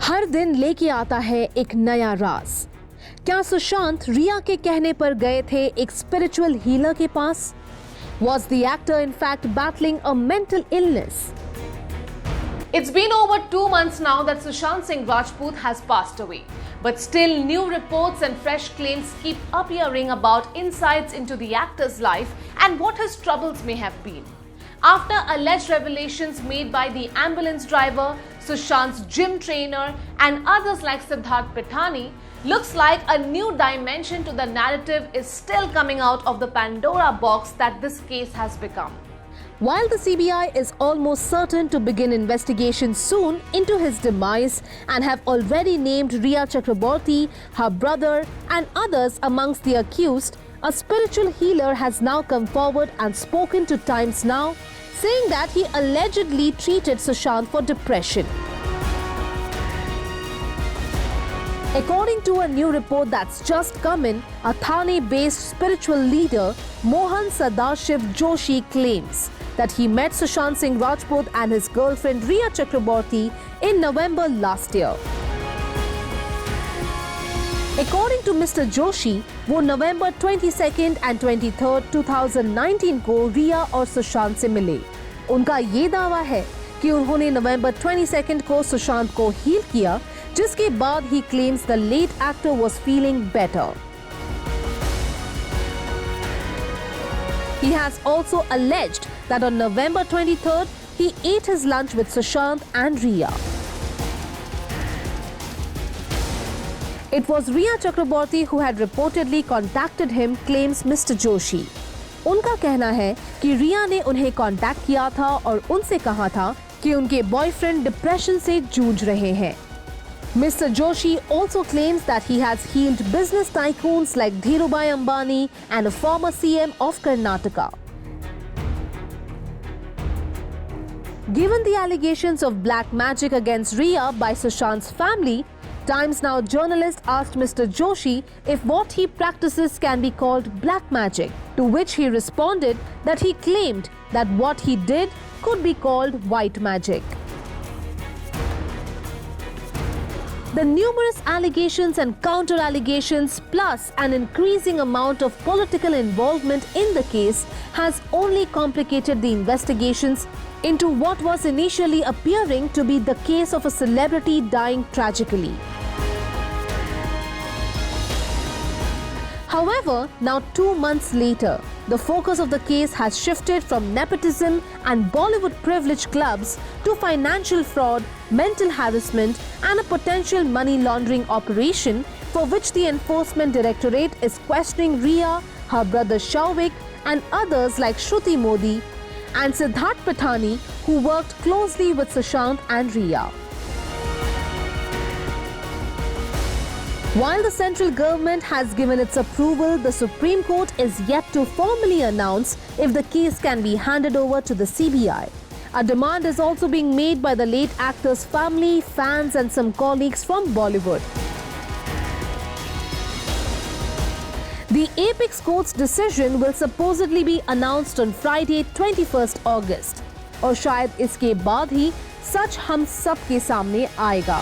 हर दिन लेके आता है एक नया राज। क्या सुशांत रिया के कहने पर गए थे एक स्पिरिचुअल हीलर के पास? Was the actor in fact battling a mental illness? It's been over 2 months now that Sushant Singh Rajput has passed away. But still, new reports and fresh claims keep appearing about insights into the actor's life and what his troubles may have been. After alleged revelations made by the ambulance driver, Sushant's gym trainer, and others like Siddharth Pithani, looks like a new dimension to the narrative is still coming out of the Pandora box that this case has become. While the CBI is almost certain to begin investigation soon into his demise and have already named Riya Chakraborty, her brother, and others amongst the accused, a spiritual healer has now come forward and spoken to Times Now, saying that he allegedly treated Sushant for depression. According to a new report that's just come in, a Thane-based spiritual leader, Mohan Sadashiv Joshi, claims that he met Sushant Singh Rajput and his girlfriend Riya Chakraborty in November last year. According to Mr. Joshi, वो November 22nd and 23rd, 2019 को रिया और सुशांत से मिले। उनका ये दावा है कि उन्होंने November 22nd को सुशांत को हील किया, जिसके बाद he claims the late actor was feeling better. He has also alleged that on November 23rd, he ate his lunch with Sushant and Riya. It was Riya Chakraborty who had reportedly contacted him, claims Mr. Joshi. उनका कहना है कि रिया ने उन्हें contact किया था और उनसे कहा था कि उनके बॉयफ्रेंड डिप्रेशन से जूझ रहे हैं. Mr. Joshi also claims that he has healed business tycoons like Dhirubhai Ambani and a former CM of Karnataka. Given the allegations of black magic against Riya by Sushant's family, Times Now journalist asked Mr. Joshi if what he practices can be called black magic, to which he responded that he claimed that what he did could be called white magic. The numerous allegations and counter-allegations, plus an increasing amount of political involvement in the case, has only complicated the investigations into what was initially appearing to be the case of a celebrity dying tragically. However, now 2 months later, the focus of the case has shifted from nepotism and Bollywood privilege clubs to financial fraud, mental harassment, and a potential money laundering operation for which the Enforcement Directorate is questioning Riya, her brother Shauvik, and others like Shruti Modi and Siddharth Pithani, who worked closely with Sushant and Riya. While the central government has given its approval, the Supreme Court is yet to formally announce if the case can be handed over to the CBI. A demand is also being made by the late actor's family, fans, and some colleagues from Bollywood. The Apex Court's decision will supposedly be announced on Friday, 21st August. और शायद इसके बाद ही सच हम सब के सामने आएगा.